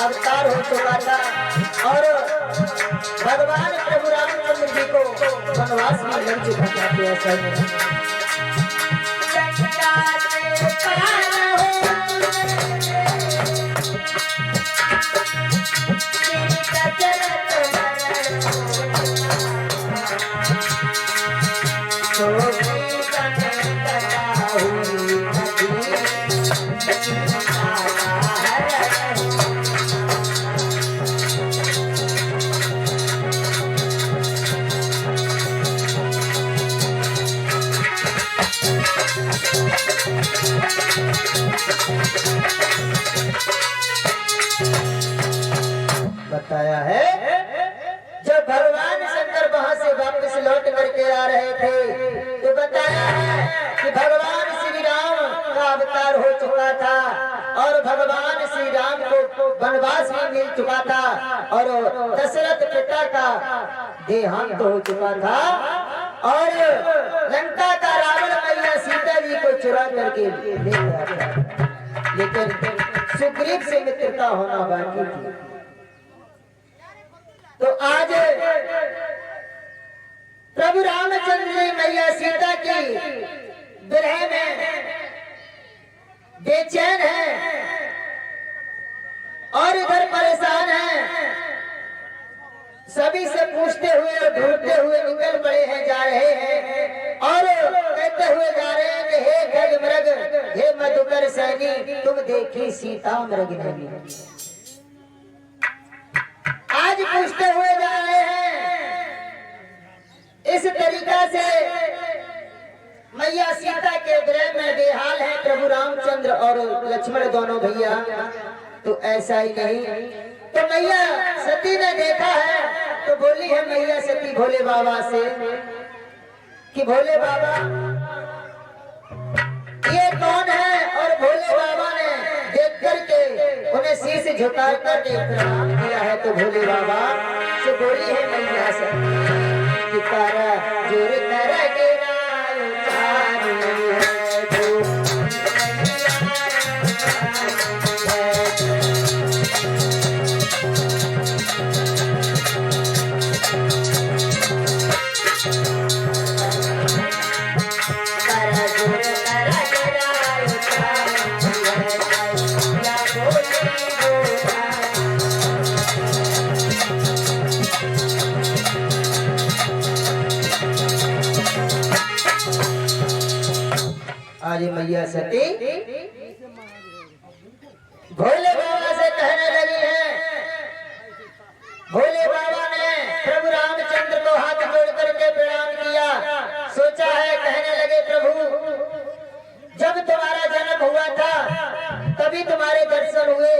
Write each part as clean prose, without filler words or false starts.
अवतार हो चुका था और भगवान प्रभु रामचंद्र जी को वनवास में मिल चुका था। तो ऐसा बताया है। जब भगवान शंकर वहां से वापस लौट करके आ रहे थे तो बताया है कि भगवान श्री राम का अवतार हो चुका था और भगवान श्री राम को वनवास में मिल चुका था और दशरथ पिता का देहांत हो चुका था और लंका का रावण मैया सीता जी को चुरा करके ले गया था, लेकिन सुग्रीव से मित्रता होना बाकी थी। तो आज प्रभु रामचंद्र जी मैया सीता की विरह में बेचैन है और इधर परेशान है। सभी से पूछते हुए और ढूंढते हुए निकल पड़े हैं, जा रहे हैं और कहते हुए जा रहे हैं कि हे गज मृग, हे मधुकर सैनी, तुम देखी सीता मृग नैनी। आज पूछते हुए जा रहे हैं। इस तरीका से मैया सीता के विरह में बेहाल है प्रभु रामचंद्र और लक्ष्मण दोनों भैया। तो ऐसा ही नहीं, तो मैया सती ने देखा है तो बोली है मैया सती भोले बाबा से कि भोले बाबा ये कौन है, और भोले बाबा ने देख करके उन्हें शीश झुका कर प्रणाम किया है। तो भोले बाबा से बोली है मैया सती कि तारा जोर कर आज मैया सती भोले बाबा से कहने लगी है। भोले बाबा ने प्रभु रामचंद्र को हाथ जोड़ करके प्रणाम किया। सोचा है, कहने लगे प्रभु जब तुम्हारा जन्म हुआ था तभी तुम्हारे दर्शन हुए,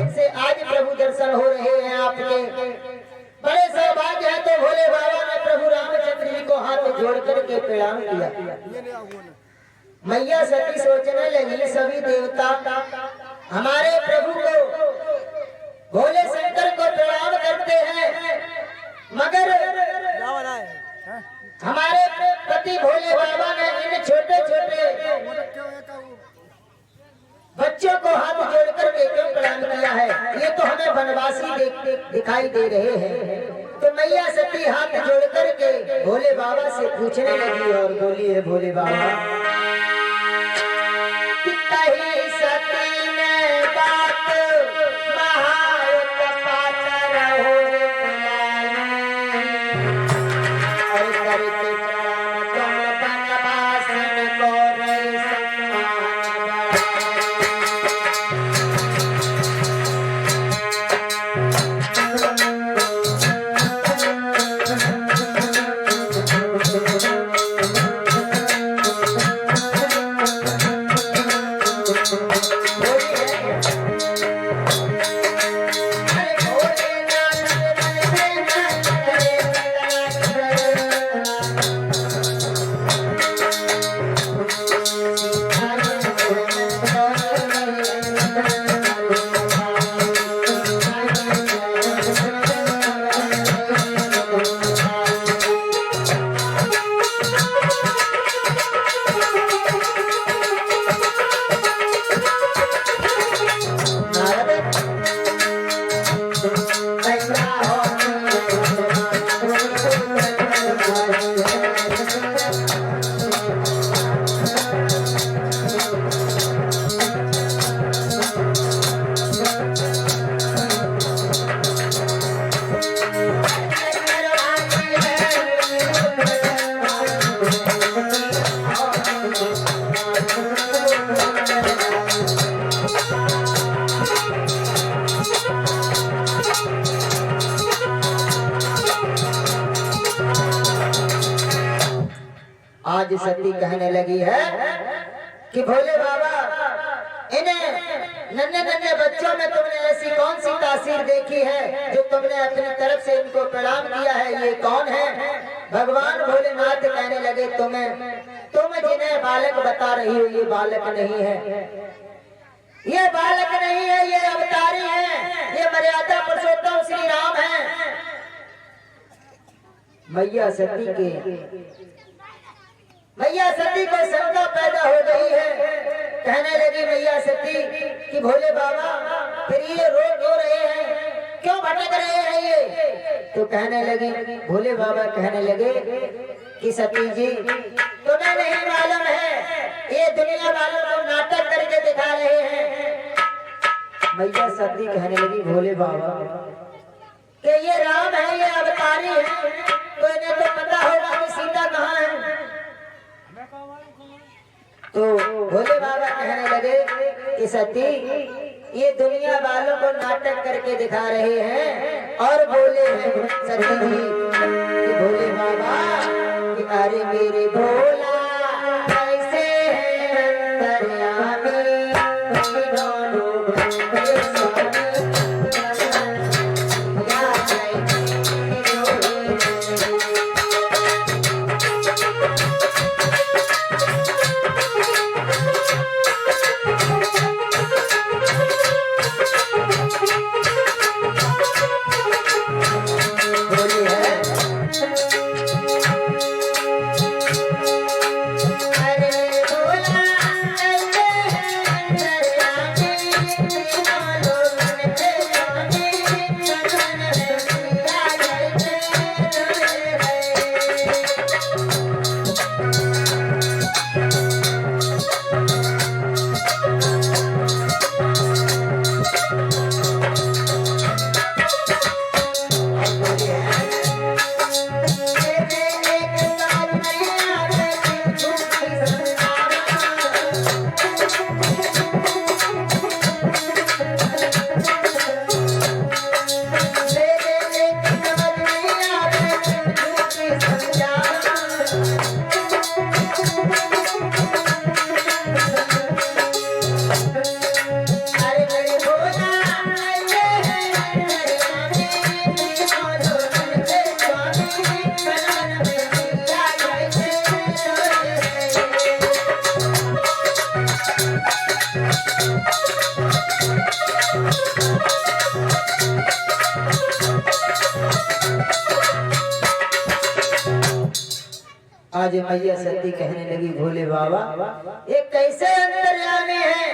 इनसे आज प्रभु दर्शन हो रहे हैं आपके, बड़े सौभाग्य है। तो भोले बाबा ने प्रभु रामचंद्र जी को हाथ जोड़ करके प्रणाम किया। मैया सती सोचने लगी सभी देवता हमारे प्रभु को, भोले शंकर को प्रणाम करते हैं, मगर हमारे पति भोले बाबा ने इन छोटे छोटे बच्चों को हाथ जोड़ करके क्यों प्रणाम किया है, ये तो हमें वनवासी दिखाई दे रहे हैं। तो मैया सती हाथ जोड़ करके भोले बाबा से पूछने लगी और बोली है भोले बाबा सती ने बात आज सती कहने लगी है कि भोले बाबा, इन्हें नन्हे नन्हे बच्चों में तुमने ऐसी कौन सी तासीर देखी है जो तुमने अपनी तरफ से इनको प्रणाम किया है, ये कौन है? भगवान भोलेनाथ कहने लगे, तुम जिन्हें बालक बता रही हो ये बालक नहीं है, ये बालक नहीं है, ये अवतारी है, ये मर्यादा पुरुषोत्तम श्री राम है। मैया सती को शंका पैदा हो गई है। कहने लगी मैया सती कि भोले बाबा फिर ये रो क्यों रहे हैं, क्यों भटक रहे हैं ये? तो कहने लगी, भोले बाबा कहने लगे कि सती जी तुम्हें नहीं मालूम है, ये दुनिया वालों को नाटक करके दिखा रहे हैं। मैया सती कहने लगी, भोले बाबा कि ये राम है, ये अवतारी है, तो इन्हें तो पता होगा कि सीता कहाँ है। तो भोले बाबा कहने लगे कि सती ये दुनिया वालों को नाटक करके दिखा रहे हैं और बोले हैं सती जी कि भोले बाबा कि अरे मेरे भोला कैसे हैं अंतर्यामी, आज मैया सती कहने लगी, भोले बाबा ये कैसे अंतर्यामी है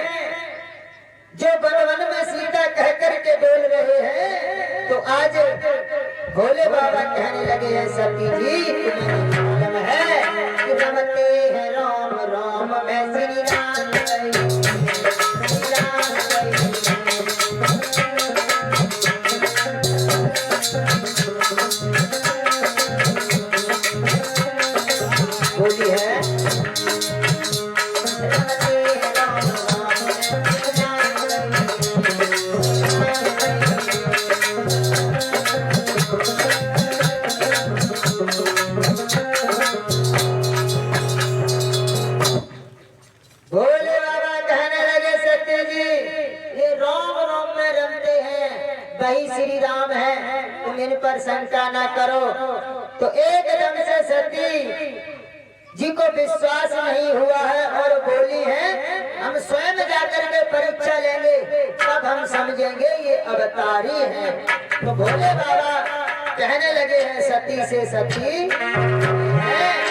जो वन वन में सीता कह कर के बोल रहे हैं? तो आज भोले बाबा कहने लगे हैं सती जी तुम्हें मालूम है कि रमते हैं राम राम में श्री राम बोली है। भोले बाबा कहने लगे सत्य जी ये राम राम में रमते हैं, वही श्री राम है, तुम इन पर शंका ना करो। तो एकदम से सती जी को विश्वास नहीं हुआ है और बोली है हम स्वयं जाकर के परीक्षा लेंगे, तब हम समझेंगे ये अवतारी है। तो भोले बाबा कहने लगे हैं सती से, सती है